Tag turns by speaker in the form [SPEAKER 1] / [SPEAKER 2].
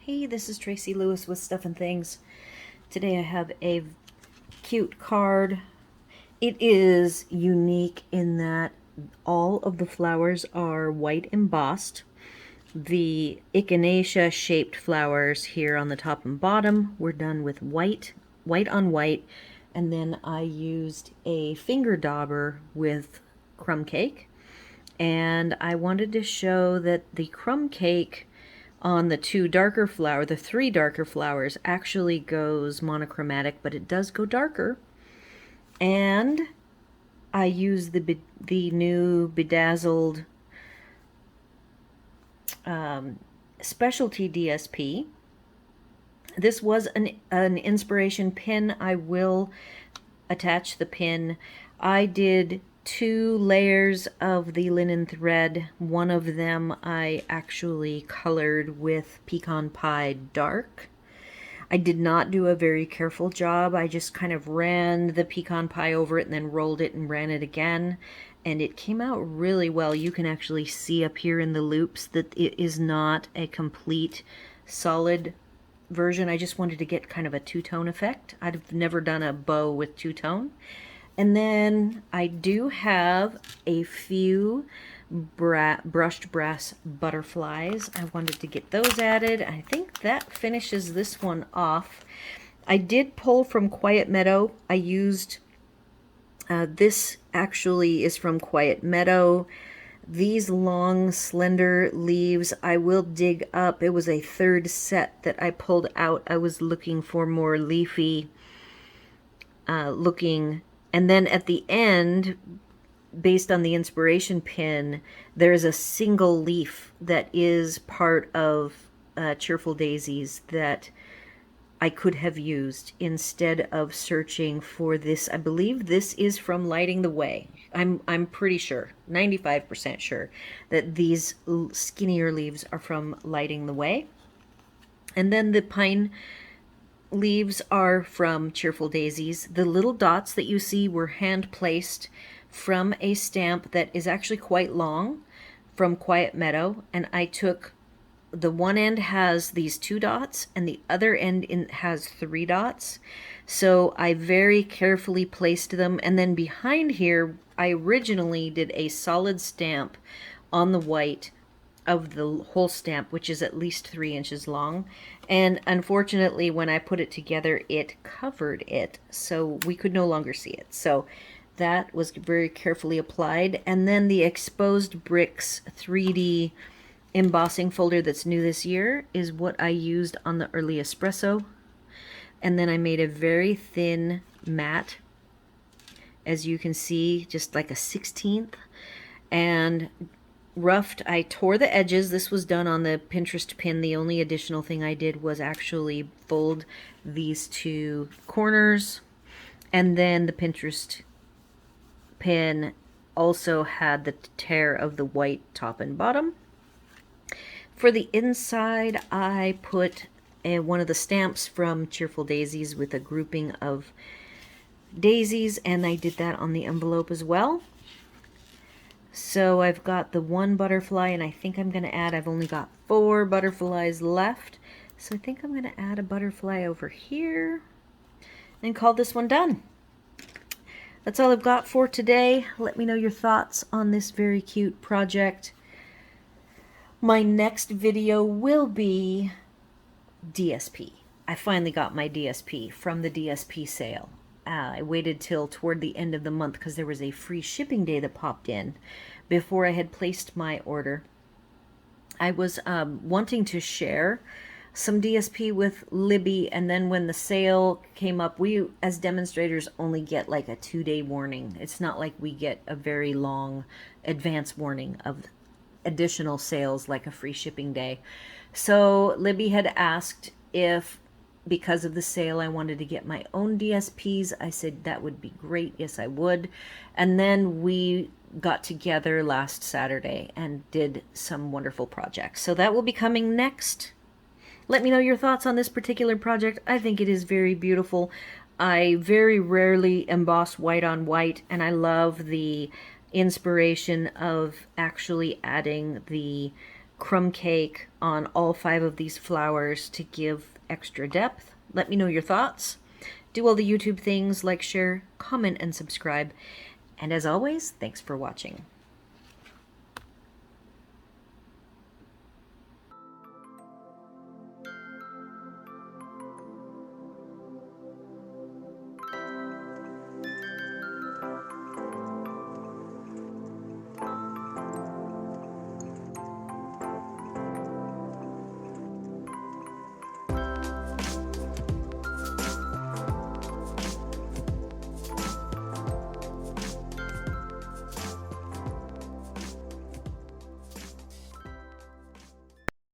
[SPEAKER 1] Hey, this is Tracy Lewis with Stuff and Things. Today I have a cute card. It is unique in that all of the flowers are white embossed. The echinacea shaped flowers here on the top and bottom were done with white on white, and then I used a finger dauber with crumb cake. And I wanted to show that the crumb cake on the three darker flowers actually goes monochromatic, but it does go darker. And I use the new bedazzled specialty DSP. This was an inspiration pin. I will attach the pin. I did 2 layers of the linen thread. One of them I actually colored with pecan pie dark. I did not do a very careful job. I just kind of ran the pecan pie over it and then rolled it and ran it again. And it came out really well. You can actually see up here in the loops that it is not a complete solid version. I just wanted to get kind of a two-tone effect. I've never done a bow with two-tone. And then I do have a few brushed brass butterflies. I wanted to get those added. I think that finishes this one off. I did pull from Quiet Meadow. I used, this actually is from Quiet Meadow. These long, slender leaves, I will dig up. It was a third set that I pulled out. I was looking for more leafy looking. And then at the end, based on the inspiration pin, there's a single leaf that is part of Cheerful Daisies that I could have used instead of searching for this. I believe this is from Lighting the Way. I'm pretty sure, 95% sure, that these skinnier leaves are from Lighting the Way. And then the pine leaves are from Cheerful Daisies. The little dots that you see were hand placed from a stamp that is actually quite long from Quiet Meadow, and I took the one end has these 2 dots and the other end has 3 dots. So I very carefully placed them, and then behind here I originally did a solid stamp on the white of the whole stamp, which is at least 3 inches long. And unfortunately, when I put it together, it covered it, so we could no longer see it. So that was very carefully applied. And then the Exposed Bricks 3D embossing folder that's new this year is what I used on the early espresso. And then I made a very thin mat, as you can see, just like a 1/16, and roughed. I tore the edges. This was done on the Pinterest pin. The only additional thing I did was actually fold these 2 corners, and then the Pinterest pin also had the tear of the white top and bottom. For the inside, I put one of the stamps from Cheerful Daisies with a grouping of daisies, and I did that on the envelope as well. So I've got the 1 butterfly, and I think I'm going to add, I've only got 4 butterflies left, so I think I'm going to add a butterfly over here and call this one done. That's all I've got for today. Let me know your thoughts on this very cute project. My next video will be DSP. I finally got my DSP from the DSP sale. I waited till toward the end of the month because there was a free shipping day that popped in before I had placed my order. I was wanting to share some DSP with Libby, and then when the sale came up, we as demonstrators only get like a 2-day warning. It's not like we get a very long advance warning of additional sales like a free shipping day. So Libby had asked if, because of the sale, I wanted to get my own DSPs. I said that would be great. Yes, I would. And then we got together last Saturday and did some wonderful projects. So that will be coming next. Let me know your thoughts on this particular project. I think it is very beautiful. I very rarely emboss white on white, and I love the inspiration of actually adding the crumb cake on all 5 of these flowers to give extra depth. Let me know your thoughts. Do all the YouTube things, like, share, comment, and subscribe. And as always, thanks for watching.